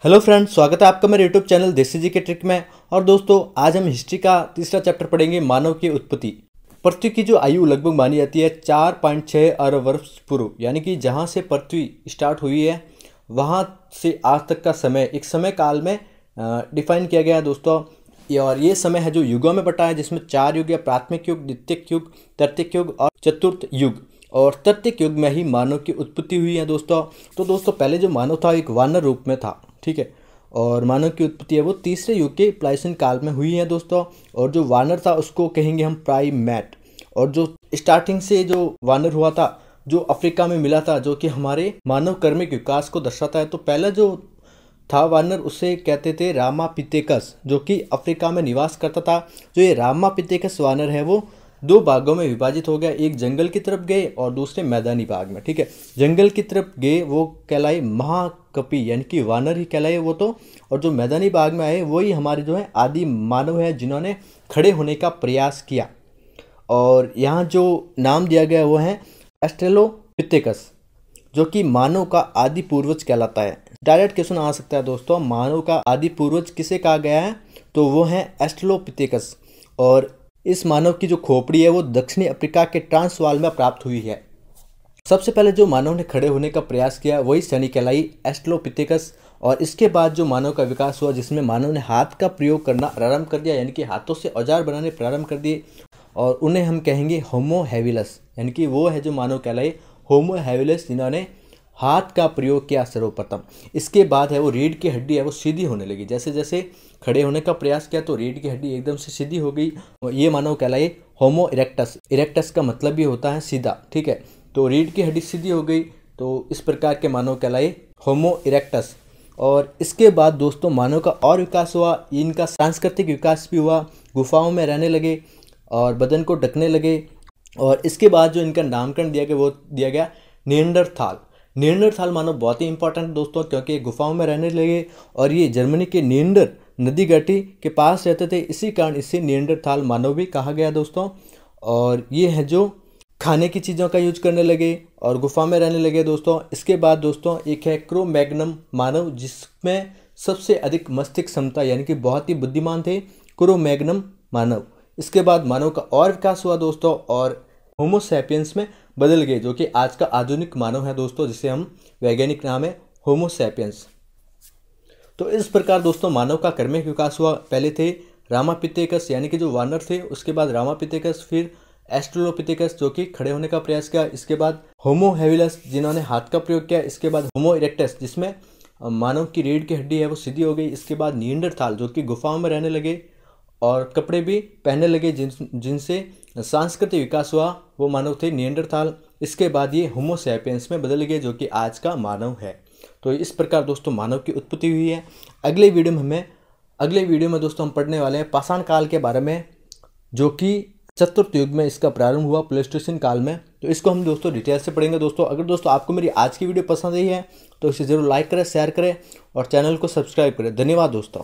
Hello friends, स्वागत है आपका मेरे यूट्यूब चैनल देसी जी के ट्रिक में। और दोस्तों, आज हम हिस्ट्री का तीसरा चैप्टर पढ़ेंगे, मानव की उत्पत्ति। पृथ्वी की जो आयु लगभग मानी जाती है 4.6 अरब वर्ष पूर्व, यानी कि जहाँ से पृथ्वी स्टार्ट हुई है वहाँ से आज तक का समय एक समय काल में डिफाइन किया गया है दोस्तों। और ये समय है जो युगों में बटा है, जिसमें 4 युग या प्राथमिक युग, द्वितीयक युग, तृतीयक युग और चतुर्थ युग। और तृतीयक युग में ही मानव की उत्पत्ति हुई है दोस्तों। तो दोस्तों, पहले जो मानव था एक वानर रूप में था, ठीक है। और मानव की उत्पत्ति है वो तीसरे युग के प्लाइसन काल में हुई है दोस्तों। और जो वानर था उसको कहेंगे हम प्राइमेट। और जो स्टार्टिंग से जो वानर हुआ था, जो अफ्रीका में मिला था, जो कि हमारे मानव कर्मिक विकास को दर्शाता है। तो पहला जो था वानर, उसे कहते थे रामापिथेकस, जो कि अफ्रीका में निवास करता था। जो ये रामापिथेकस वानर है वो 2 भागों में विभाजित हो गया। एक जंगल की तरफ गए और दूसरे मैदानी भाग में, ठीक है। जंगल की तरफ गए वो कहलाए महाकपि, यानी कि वानर ही कहलाए वो तो। और जो मैदानी भाग में आए वही हमारे जो है आदि मानव है, जिन्होंने खड़े होने का प्रयास किया। और यहाँ जो नाम दिया गया वो है ऑस्ट्रेलोपिथेकस, जो कि मानव का आदि पूर्वज कहलाता है। डायरेक्ट क्वेश्चन आ सकता है दोस्तों, मानव का आदि पूर्वज किसे कहा गया है? तो वो है ऑस्ट्रेलोपिथेकस। और इस मानव की जो खोपड़ी है वो दक्षिणी अफ्रीका के ट्रांसवाल में प्राप्त हुई है। सबसे पहले जो मानव ने खड़े होने का प्रयास किया वही श्रेणी कहलाई ऑस्ट्रेलोपिथेकस। और इसके बाद जो मानव का विकास हुआ, जिसमें मानव ने हाथ का प्रयोग करना प्रारंभ कर दिया, यानी कि हाथों से औजार बनाने प्रारंभ कर दिए। और उन्हें हम कहेंगे होमो हैबिलस, यानी कि वो है जो मानव कहलाए होमो हैबिलस, जिन्होंने हाथ का प्रयोग किया सर्वप्रथम। इसके बाद है वो रीढ़ की हड्डी है वो सीधी होने लगी। जैसे जैसे खड़े होने का प्रयास किया तो रीढ़ की हड्डी एकदम से सीधी हो गई। ये मानव कहलाए होमो इरेक्टस। इरेक्टस का मतलब भी होता है सीधा, ठीक है। तो रीढ़ की हड्डी सीधी हो गई, तो इस प्रकार के मानव कहलाए होमो इरेक्टस। और इसके बाद दोस्तों मानव का और विकास हुआ, इनका सांस्कृतिक विकास भी हुआ। गुफाओं में रहने लगे और बदन को ढकने लगे। और इसके बाद जो इनका नामकरण दिया गया वो दिया गया निएंडरथाल। निएंडरथाल मानव बहुत ही इंपॉर्टेंट दोस्तों, क्योंकि गुफाओं में रहने लगे और ये जर्मनी के निएंडर नदी घाटी के पास रहते थे, इसी कारण इसे निएंडरथाल मानव भी कहा गया दोस्तों। और ये है जो खाने की चीज़ों का यूज करने लगे और गुफा में रहने लगे दोस्तों। इसके बाद दोस्तों एक है क्रो-मैग्नम मानव, जिसमें सबसे अधिक मस्तिष्क क्षमता, यानी कि बहुत ही बुद्धिमान थे क्रो-मैग्नम मानव। इसके बाद मानव का और विकास हुआ दोस्तों और होमो सैपियंस में बदल गए, जो कि आज का आधुनिक मानव है दोस्तों, जिसे हम वैज्ञानिक नाम है होमो सैपियंस। तो इस प्रकार दोस्तों मानव का क्रमिक विकास हुआ। पहले थे रामापिथेकस, यानी कि जो वानर थे, उसके बाद रामापिथेकस, फिर ऑस्ट्रेलोपिथेकस जो कि खड़े होने का प्रयास किया। इसके बाद होमो हैबिलस, जिन्होंने हाथ का प्रयोग किया। इसके बाद होमो इरेक्टस, जिसमें मानव की रीढ़ की हड्डी है वो सीधी हो गई। इसके बाद निएंडरथाल, जो कि गुफाओं में रहने लगे और कपड़े भी पहनने लगे, जिनसे सांस्कृतिक विकास हुआ, वो मानव थे निएंडरथाल। इसके बाद ये होमो सैपियंस में बदल गए, जो कि आज का मानव है। तो इस प्रकार दोस्तों मानव की उत्पत्ति हुई है। अगले वीडियो में दोस्तों हम पढ़ने वाले हैं पाषाण काल के बारे में, जो कि चतुर्थ युग में इसका प्रारंभ हुआ, प्लेस्टोसिन काल में। तो इसको हम दोस्तों डिटेल से पढ़ेंगे दोस्तों। अगर दोस्तों आपको मेरी आज की वीडियो पसंद आई है तो इसे ज़रूर लाइक करें, शेयर करें और चैनल को सब्सक्राइब करें। धन्यवाद दोस्तों।